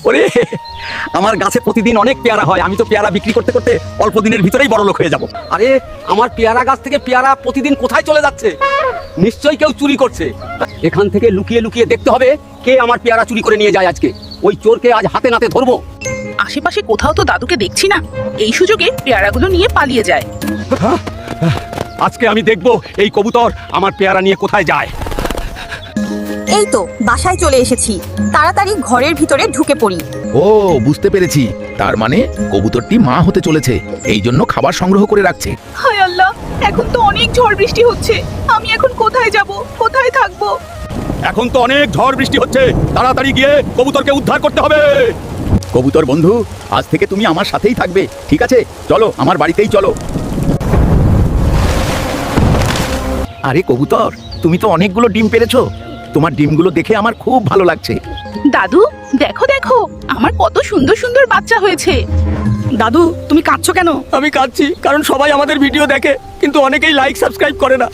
ওরে, আমার গাছে প্রতিদিন অনেক পেয়ারা হয়, আমি তো পেয়ারা বিক্রি করতে করতে অল্প দিনের ভিতরেই বড় লোক হয়ে যাব। আরে আমার পেয়ারা গাছ থেকে পেয়ারা প্রতিদিন কোথায় চলে যাচ্ছে? নিশ্চয়ই কেউ চুরি করছে। এখান থেকে লুকিয়ে লুকিয়ে দেখতে হবে কে আমার পেয়ারা চুরি করে নিয়ে যায় আজকে। ওই চোরকে আজ হাতে নাতে ধরবো। আশেপাশে কোথাও তো দাদুকে দেখছি না, এই সুযোগে পেয়ারাগুলো নিয়ে পালিয়ে যায়। আজকে আমি দেখবো এই কবুতর আমার পেয়ারা নিয়ে কোথায় যায়। এই তো বাসায় চলে এসেছি, তাড়াতাড়ি ঘরের ভিতরে ঢুকে পড়ি। ও, বুঝতে পেরেছি। তার মানে কবুতরটি মা হতে চলেছে, এই জন্য খাবার সংগ্রহ করে রাখছে। হায় আল্লাহ, এখন তো অনেক ঝড় বৃষ্টি হচ্ছে, আমি এখন কোথায় যাব, কোথায় থাকবো? এখন তো অনেক ঝড় বৃষ্টি হচ্ছে, তাড়াতাড়ি গিয়ে কবুতরকে উদ্ধার করতে হবে। কবুতর বন্ধু, আজ থেকে তুমি আমার সাথেই থাকবে, ঠিক আছে? চলো আমার বাড়িতেই চলো। আরে কবুতর, তুমি তো অনেকগুলো ডিম পেরেছো। তোমার ডিমগুলো দেখে আমার খুব ভালো লাগছে। দাদু দেখো দেখো, আমার কত সুন্দর সুন্দর বাচ্চা হয়েছে। দাদু তুমি কাঁদছো কেন? আমি কাঁদছি কারণ সবাই আমাদের ভিডিও দেখে, কিন্তু অনেকেই লাইক সাবস্ক্রাইব করে না।